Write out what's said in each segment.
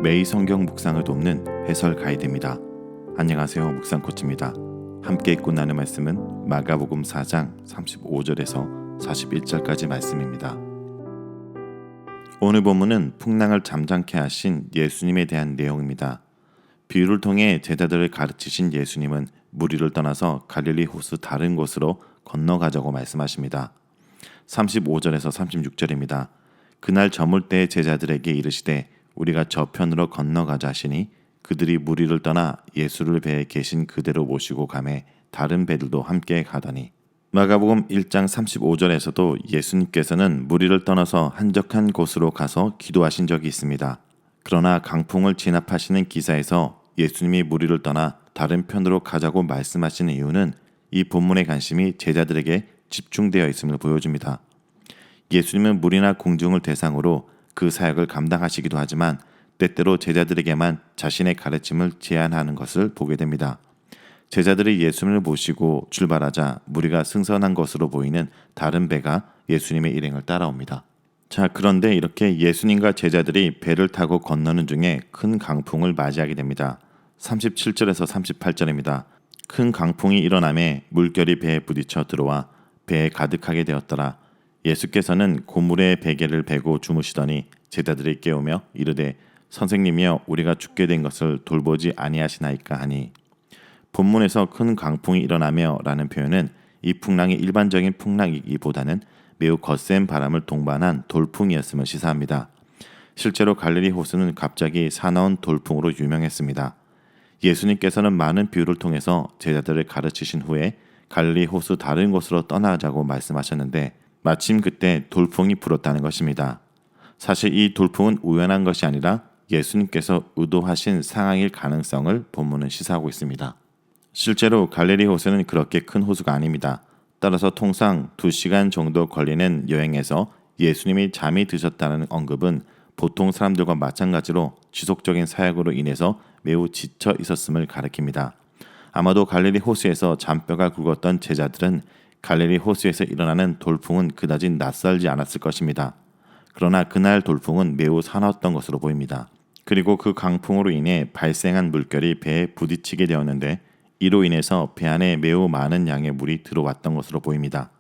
매일 성경 묵상을 돕는 해설 가이드입니다. 안녕하세요. 묵상코치입니다. 함께 읽고 나눌 말씀은 마가복음 4장 35절에서 41절까지 말씀입니다. 오늘 본문은 풍랑을 잠잠케 하신 예수님에 대한 내용입니다. 비유를 통해 제자들을 가르치신 예수님은 무리를 떠나서 갈릴리 호수 다른 곳으로 건너가자고 말씀하십니다. 35절에서 36절입니다. 그날 저물 때 제자들에게 이르시되 우리가 저편으로 건너가자 하시니 그들이 무리를 떠나 예수를 배에 계신 그대로 모시고 가매 다른 배들도 함께 가더니 마가복음 1장 35절에서도 예수님께서는 무리를 떠나서 한적한 곳으로 가서 기도하신 적이 있습니다. 그러나 강풍을 진압하시는 기사에서 예수님이 무리를 떠나 다른 편으로 가자고 말씀하시는 이유는 이 본문의 관심이 제자들에게 집중되어 있음을 보여줍니다. 예수님은 무리나 공중을 대상으로 그 사역을 감당하시기도 하지만 때때로 제자들에게만 자신의 가르침을 제안하는 것을 보게 됩니다. 제자들이 예수님을 모시고 출발하자 무리가 승선한 것으로 보이는 다른 배가 예수님의 일행을 따라옵니다. 그런데 이렇게 예수님과 제자들이 배를 타고 건너는 중에 큰 강풍을 맞이하게 됩니다. 37절에서 38절입니다. 큰 강풍이 일어나매 물결이 배에 부딪혀 들어와 배에 가득하게 되었더라. 예수께서는 고물의 베개를 베고 주무시더니 제자들이 깨우며 이르되 선생님이여 우리가 죽게 된 것을 돌보지 아니하시나이까 하니 본문에서 큰 강풍이 일어나며 라는 표현은 이 풍랑이 일반적인 풍랑이기보다는 매우 거센 바람을 동반한 돌풍이었음을 시사합니다. 실제로 갈릴리 호수는 갑자기 사나운 돌풍으로 유명했습니다. 예수님께서는 많은 비유를 통해서 제자들을 가르치신 후에 갈릴리 호수 다른 곳으로 떠나자고 말씀하셨는데 마침 그때 돌풍이 불었다는 것입니다. 사실 이 돌풍은 우연한 것이 아니라 예수님께서 의도하신 상황일 가능성을 본문은 시사하고 있습니다. 실제로 갈릴리 호수는 그렇게 큰 호수가 아닙니다. 따라서 통상 2시간 정도 걸리는 여행에서 예수님이 잠이 드셨다는 언급은 보통 사람들과 마찬가지로 지속적인 사역으로 인해서 매우 지쳐 있었음을 가리킵니다. 아마도 갈릴리 호수에서 잔뼈가 굵었던 제자들은 갈릴리 호수에서 일어나는 돌풍은 그다지 낯설지 않았을 것입니다. 그러나 그날 돌풍은 매우 사나웠던 것으로 보입니다. 그리고 그 강풍으로 인해 발생한 물결이 배에 부딪히게 되었는데 이로 인해서 배 안에 매우 많은 양의 물이 들어왔던 것으로 보입니다.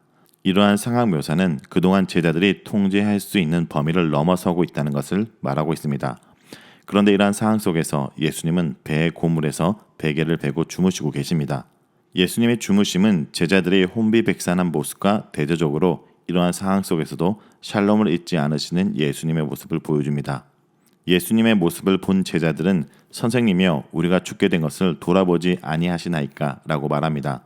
이러한 상황 묘사는 그동안 제자들이 통제할 수 있는 범위를 넘어서고 있다는 것을 말하고 있습니다. 그런데 이러한 상황 속에서 예수님은 배의 고물에서 베개를 베고 주무시고 계십니다. 예수님의 주무심은 제자들의 혼비백산한 모습과 대조적으로 이러한 상황 속에서도 샬롬을 잊지 않으시는 예수님의 모습을 보여줍니다. 예수님의 모습을 본 제자들은 선생님이여 우리가 죽게 된 것을 돌아보지 아니하시나이까 라고 말합니다.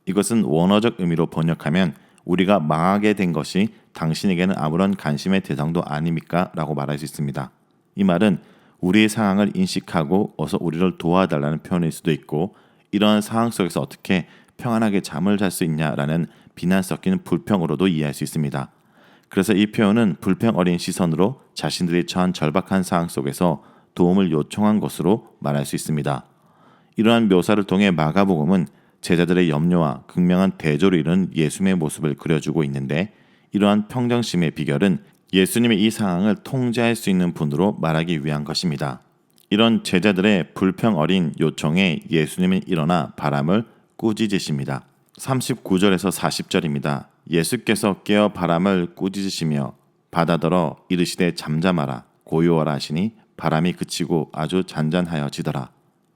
이것은 원어적 의미로 번역하면 우리가 망하게 된 것이 당신에게는 아무런 관심의 대상도 아닙니까? 라고 말할 수 있습니다. 이 말은 우리의 상황을 인식하고 어서 우리를 도와달라는 표현일 수도 있고 이러한 상황 속에서 어떻게 평안하게 잠을 잘 수 있냐라는 비난 섞인 불평으로도 이해할 수 있습니다. 그래서 이 표현은 불평 어린 시선으로 자신들이 처한 절박한 상황 속에서 도움을 요청한 것으로 말할 수 있습니다. 이러한 묘사를 통해 마가복음은 제자들의 염려와 극명한 대조를 이룬 예수님의 모습을 그려주고 있는데 이러한 평정심의 비결은 예수님의 이 상황을 통제할 수 있는 분으로 말하기 위한 것입니다. 이런 제자들의 불평 어린 요청에 예수님은 일어나 바람을 꾸짖으십니다. 39절에서 40절입니다. 예수께서 깨어 바람을 꾸짖으시며 바다더러 이르시되 잠잠하라 고요하라 하시니 바람이 그치고 아주 잔잔하여지더라.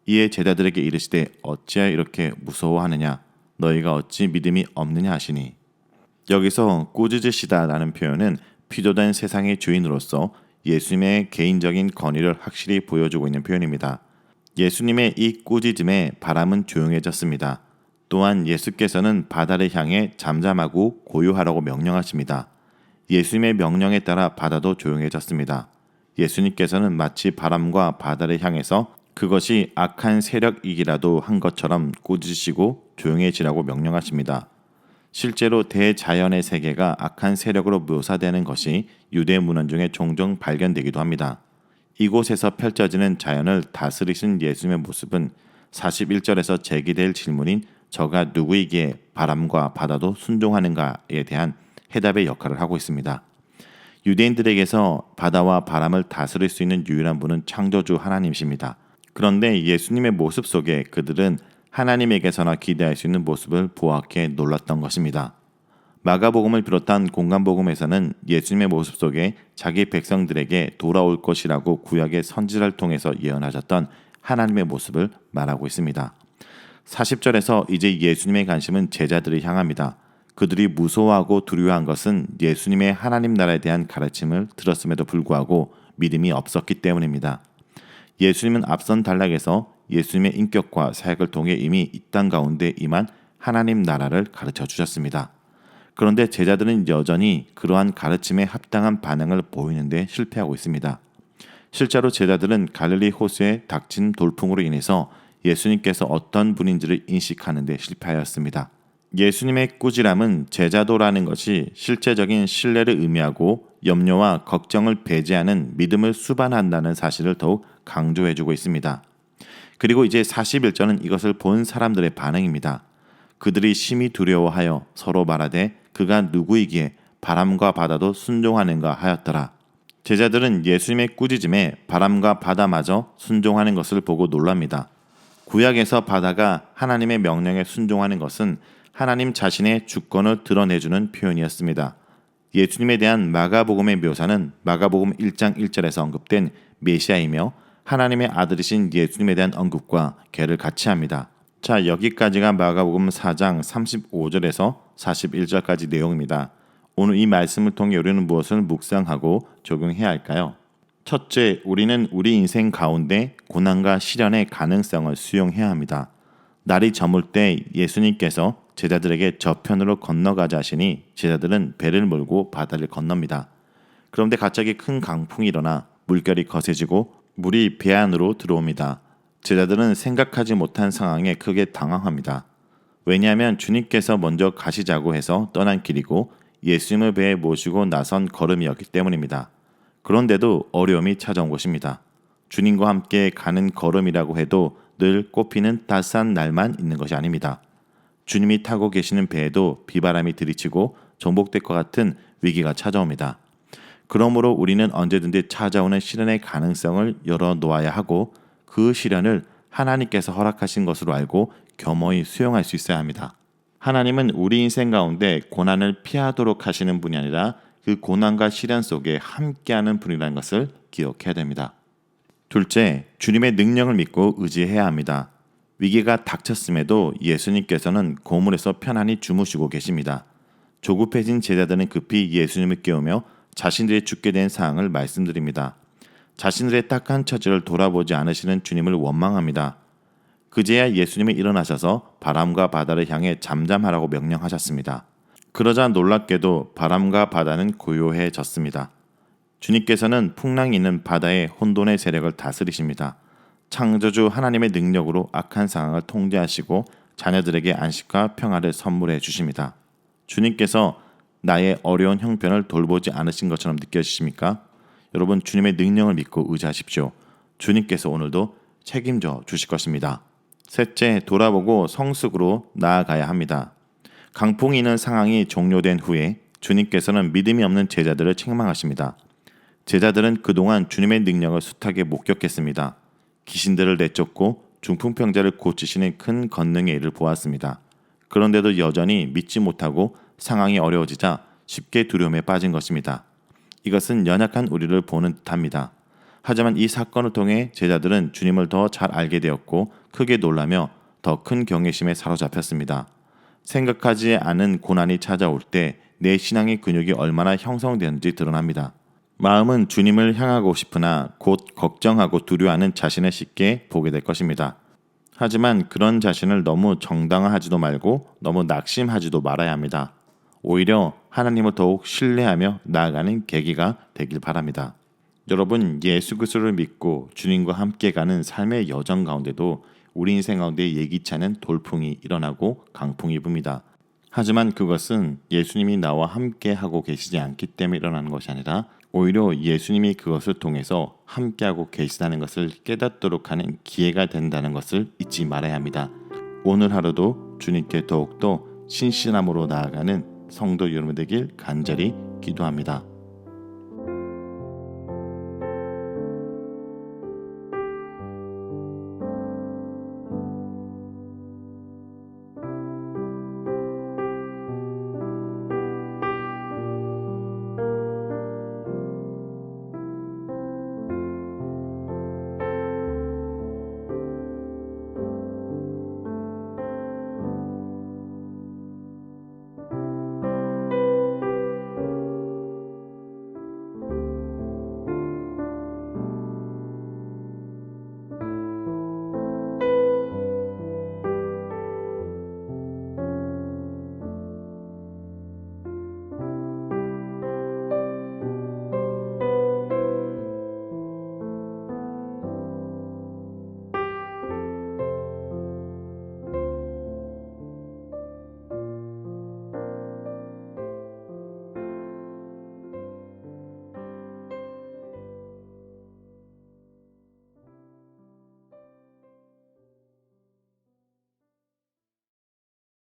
이에 제자들에게 이르시되 어찌하여 이렇게 무서워하느냐 너희가 어찌 믿음이 없느냐 하시니 여기서 꾸짖으시다라는 표현은 피조된 세상의 주인으로서 예수님의 개인적인 권위를 확실히 보여주고 있는 표현입니다. 예수님의 이 꾸짖음에 바람은 조용해졌습니다. 또한 예수께서는 바다를 향해 잠잠하고 고요하라고 명령하십니다. 예수님의 명령에 따라 바다도 조용해졌습니다. 예수님께서는 마치 바람과 바다를 향해서 그것이 악한 세력이기라도 한 것처럼 꾸짖으시고 조용해지라고 명령하십니다. 실제로 대자연의 세계가 악한 세력으로 묘사되는 것이 유대 문헌 중에 종종 발견되기도 합니다. 이곳에서 펼쳐지는 자연을 다스리신 예수님의 모습은 41절에서 제기될 질문인 저가 누구이기에 바람과 바다도 순종하는가에 대한 해답의 역할을 하고 있습니다. 유대인들에게서 바다와 바람을 다스릴 수 있는 유일한 분은 창조주 하나님이십니다. 그런데 예수님의 모습 속에 그들은 하나님에게서나 기대할 수 있는 모습을 보았기에 놀랐던 것입니다. 마가복음을 비롯한 공간복음에서는 예수님의 모습 속에 자기 백성들에게 돌아올 것이라고 구약의 선지자를 통해서 예언하셨던 하나님의 모습을 말하고 있습니다. 40절에서 이제 예수님의 관심은 제자들을 향합니다. 그들이 무서워하고 두려워한 것은 예수님의 하나님 나라에 대한 가르침을 들었음에도 불구하고 믿음이 없었기 때문입니다. 예수님은 앞선 단락에서 예수님의 인격과 사역을 통해 이미 이 땅 가운데 임한 하나님 나라를 가르쳐 주셨습니다. 그런데 제자들은 여전히 그러한 가르침에 합당한 반응을 보이는데 실패하고 있습니다. 실제로 제자들은 갈릴리 호수에 닥친 돌풍으로 인해서 예수님께서 어떤 분인지를 인식하는 데 실패하였습니다. 예수님의 꾸지람은 제자도라는 것이 실제적인 신뢰를 의미하고 염려와 걱정을 배제하는 믿음을 수반한다는 사실을 더욱 강조해주고 있습니다. 그리고 이제 41절은 이것을 본 사람들의 반응입니다. 그들이 심히 두려워하여 서로 말하되 그가 누구이기에 바람과 바다도 순종하는가 하였더라. 제자들은 예수님의 꾸짖음에 바람과 바다마저 순종하는 것을 보고 놀랍니다. 구약에서 바다가 하나님의 명령에 순종하는 것은 하나님 자신의 주권을 드러내주는 표현이었습니다. 예수님에 대한 마가복음의 묘사는 마가복음 1장 1절에서 언급된 메시아이며 하나님의 아들이신 예수님에 대한 언급과 괴를 같이 합니다. 자, 여기까지가 마가복음 4장 35절에서 41절까지 내용입니다. 오늘 이 말씀을 통해 우리는 무엇을 묵상하고 적용해야 할까요? 첫째, 우리는 우리 인생 가운데 고난과 시련의 가능성을 수용해야 합니다. 날이 저물 때 예수님께서 제자들에게 저편으로 건너가자 하시니 제자들은 배를 몰고 바다를 건넙니다. 그런데 갑자기 큰 강풍이 일어나 물결이 거세지고 물이 배 안으로 들어옵니다. 제자들은 생각하지 못한 상황에 크게 당황합니다. 왜냐하면 주님께서 먼저 가시자고 해서 떠난 길이고 예수님을 배에 모시고 나선 걸음이었기 때문입니다. 그런데도 어려움이 찾아온 것입니다. 주님과 함께 가는 걸음이라고 해도 늘 꽃피는 따스한 날만 있는 것이 아닙니다. 주님이 타고 계시는 배에도 비바람이 들이치고 정복될 것 같은 위기가 찾아옵니다. 그러므로 우리는 언제든지 찾아오는 시련의 가능성을 열어놓아야 하고 그 시련을 하나님께서 허락하신 것으로 알고 겸허히 수용할 수 있어야 합니다. 하나님은 우리 인생 가운데 고난을 피하도록 하시는 분이 아니라 그 고난과 시련 속에 함께하는 분이라는 것을 기억해야 됩니다. 둘째, 주님의 능력을 믿고 의지해야 합니다. 위기가 닥쳤음에도 예수님께서는 고물에서 편안히 주무시고 계십니다. 조급해진 제자들은 급히 예수님을 깨우며 자신들이 죽게 된 상황을 말씀드립니다. 자신들의 딱한 처지를 돌아보지 않으시는 주님을 원망합니다. 그제야 예수님이 일어나셔서 바람과 바다를 향해 잠잠하라고 명령하셨습니다. 그러자 놀랍게도 바람과 바다는 고요해졌습니다. 주님께서는 풍랑이 있는 바다의 혼돈의 세력을 다스리십니다. 창조주 하나님의 능력으로 악한 상황을 통제하시고 자녀들에게 안식과 평화를 선물해 주십니다. 주님께서 나의 어려운 형편을 돌보지 않으신 것처럼 느껴지십니까? 여러분, 주님의 능력을 믿고 의지하십시오. 주님께서 오늘도 책임져 주실 것입니다. 셋째, 돌아보고 성숙으로 나아가야 합니다. 강풍이 있는 상황이 종료된 후에 주님께서는 믿음이 없는 제자들을 책망하십니다. 제자들은 그동안 주님의 능력을 숱하게 목격했습니다. 귀신들을 내쫓고 중풍병자를 고치시는 큰 권능의 일을 보았습니다. 그런데도 여전히 믿지 못하고 상황이 어려워지자 쉽게 두려움에 빠진 것입니다. 이것은 연약한 우리를 보는 듯합니다. 하지만 이 사건을 통해 제자들은 주님을 더 잘 알게 되었고 크게 놀라며 더 큰 경외심에 사로잡혔습니다. 생각하지 않은 고난이 찾아올 때 내 신앙의 근육이 얼마나 형성되는지 드러납니다. 마음은 주님을 향하고 싶으나 곧 걱정하고 두려워하는 자신을 쉽게 보게 될 것입니다. 하지만 그런 자신을 너무 정당화하지도 말고 너무 낙심하지도 말아야 합니다. 오히려 하나님을 더욱 신뢰하며 나아가는 계기가 되길 바랍니다. 여러분, 예수 그리스도를 믿고 주님과 함께 가는 삶의 여정 가운데도 우리 인생 가운데 예기치 않은 돌풍이 일어나고 강풍이 붑니다. 하지만 그것은 예수님이 나와 함께 하고 계시지 않기 때문에 일어나는 것이 아니라 오히려 예수님이 그것을 통해서 함께하고 계시다는 것을 깨닫도록 하는 기회가 된다는 것을 잊지 말아야 합니다. 오늘 하루도 주님께 더욱더 신실함으로 나아가는 성도 여러분 되길 간절히 기도합니다.